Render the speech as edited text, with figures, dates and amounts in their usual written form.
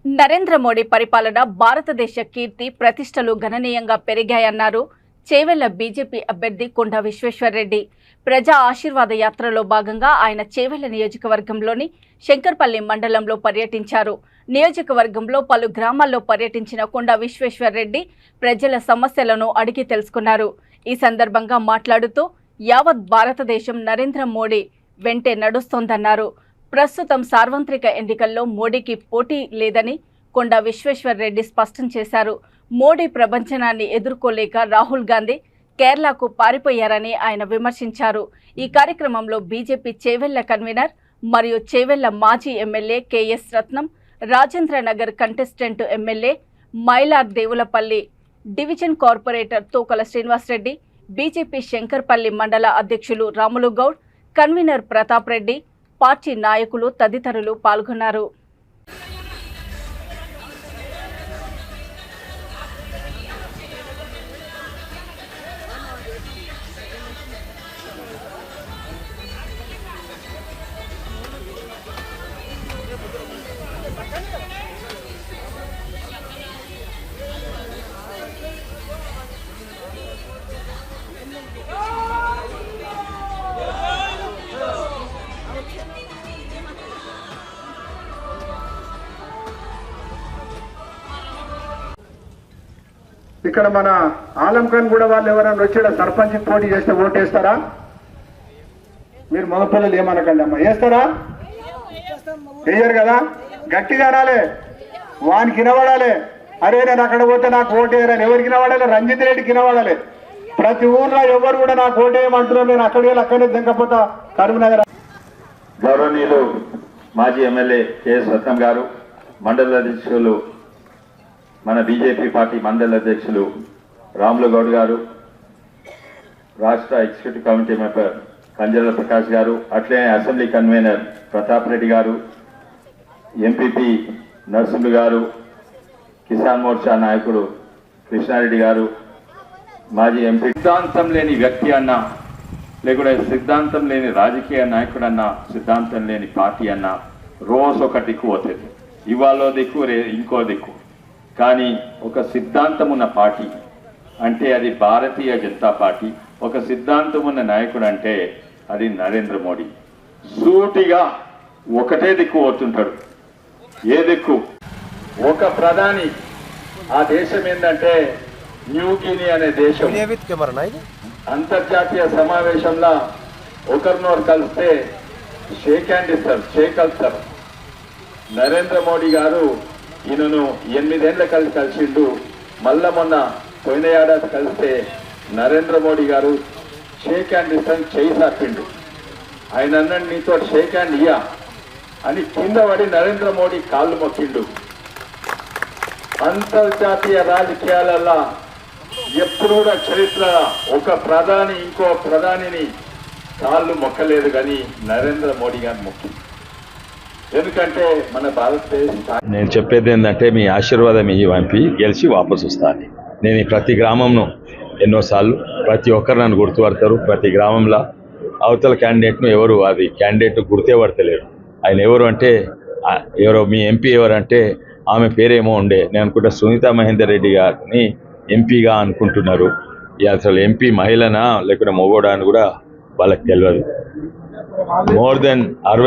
నరేంద్ర మోడీ పరిపాలన భారతదేశ కీర్తి ప్రతిష్టలు గణనీయంగా పెరిగాయన్నారు చేవెళ్ల బీజేపీ అభ్యర్థి కొండా విశ్వేశ్వర్రెడ్డి. ప్రజా ఆశీర్వాద యాత్రలో భాగంగా ఆయన చేవెళ్ల నియోజకవర్గంలోని శంకర్పల్లి మండలంలో పర్యటించారు. నియోజకవర్గంలో పలు గ్రామాల్లో పర్యటించిన కొండా విశ్వేశ్వర్రెడ్డి ప్రజల సమస్యలను అడిగి తెలుసుకున్నారు. ఈ సందర్భంగా మాట్లాడుతూ యావత్ భారతదేశం నరేంద్ర మోడీ వెంటే నడుస్తోందన్నారు. ప్రస్తుతం సార్వత్రిక ఎన్నికల్లో మోడీకి పోటీ లేదని కొండా విశ్వేశ్వర్రెడ్డి స్పష్టం చేశారు. మోడీ ప్రపంచనాన్ని ఎదుర్కోలేక రాహుల్ గాంధీ కేరళకు పారిపోయారని ఆయన విమర్శించారు. ఈ కార్యక్రమంలో బీజేపీ చేవెళ్ల కన్వీనర్ మరియు చేవెళ్ల మాజీ MLA K S Ratnam, Rajendranagar contestant MLA Mylar Devulapalli, division corporator Tokala Srinivasa Reddy, BJP Shankarpalli మండల అధ్యక్షులు రాములు గౌడ్, కన్వీనర్ ప్రతాప్ రెడ్డి, పార్టీ నాయకులు తదితరులు పాల్గొన్నారు. ఇక్కడ మన ఆలం ఖాన్ కూడా వాళ్ళు ఎవరైనా వచ్చి సర్పంచ్ పోటీ చేస్తే ఓటు వేస్తారా? మీరు మగపిల్లలు ఏమనకండి అమ్మా, వేస్తారా? వేయరు కదా. గట్టిగా అనాలి, వానికి వినబడాలి. అరే నేను అక్కడ పోతే నాకు ఓటు వేయరని ఎవరికి వినబడాలి? రంజిత్ రెడ్డికి వినబడాలి. ప్రతి ఊర్లో ఎవరు కూడా నాకు ఓటు వేయమంటున్నారు, నేను అక్కడే దింకపోతా కరీంనగర్. గౌరవనీయులు మాజీ ఎమ్మెల్యే కెఎస్ రత్నం గారు, మండల అధ్యక్షులు మన బీజేపీ పార్టీ మండల అధ్యక్షులు రాములు గౌడ్ గారు, రాష్ట్ర executive committee member Kanjarla Prakash గారు, అట్లనే అసెంబ్లీ కన్వీనర్ ప్రతాప్ రెడ్డి గారు, ఎంపీపీ నరసింహులు గారు, కిసాన్ మోర్చా నాయకుడు కృష్ణారెడ్డి గారు, మాజీ ఎంపీ. సిద్ధాంతం లేని వ్యక్తి అన్నా, లేకుంటే సిద్ధాంతం లేని రాజకీయ నాయకుడు అన్నా, సిద్ధాంతం లేని పార్టీ అన్నా రోజు ఒక దిక్కు పోతుంది. ఇవాళ దిక్కు ఇంకో దిక్కు. కానీ ఒక సిద్ధాంతం ఉన్న పార్టీ అంటే అది భారతీయ జనతా పార్టీ. ఒక సిద్ధాంతం ఉన్న నాయకుడు అంటే అది నరేంద్ర మోడీ. సూటిగా ఒకటే దిక్కు పోతుంటాడు. ఏ దిక్కు? ఒక ప్రధాని. ఆ దేశం ఏంటంటే న్యూగిని అనే దేశం. అంతర్జాతీయ సమావేశంలో ఒకరినొకరు కలిస్తే షేక్ హ్యాండ్ ఇస్తారు, షేక్ కలుస్తారు. నరేంద్ర మోడీ గారు ఈయనను 8 ఏళ్ళ కలిసిండు. మళ్ళా మొన్న పోయిన ఏడాది కలిస్తే నరేంద్ర మోడీ గారు షేక్ హ్యాండ్ ఇస్తాను చేయి సాపిండు. ఆయన అన్నాడు, నీతో షేక్ హ్యాండ్ ఇయ్యా అని కింద పడి నరేంద్ర మోడీ కాళ్ళు మొక్కిండు. అంతర్జాతీయ రాజకీయాలలో ఎప్పుడు కూడా చరిత్ర ఒక ప్రధాని ఇంకో ప్రధానిని కాళ్ళు మొక్కలేదు, కానీ నరేంద్ర మోడీ గారు మొక్కింది. ఎందుకంటే మన భారతదేశం. నేను చెప్పేది ఏంటంటే మీ ఆశీర్వాదం ఇవి పంపి గెలిచి వాపసు వస్తాను. నేను ఈ ప్రతి గ్రామంలో ఎన్నోసార్లు ప్రతి ఒక్కరు నన్ను గుర్తుపడతారు. ప్రతి గ్రామంలో అవతల క్యాండిడేట్ను ఎవరు అది క్యాండిడేట్ గుర్తే పడతలేరు. ఆయన ఎవరు అంటే ఎవరో మీ ఎంపీ ఎవరంటే ఆమె పేరేమో ఉండే, నేను అనుకుంటా సునీతా మహేందర్ రెడ్డి గారిని ఎంపీగా అనుకుంటున్నారు. అసలు ఎంపీ మహిళనా లేకుంటే మొగోడా అని కూడా వాళ్ళకి తెలియదు. More than 60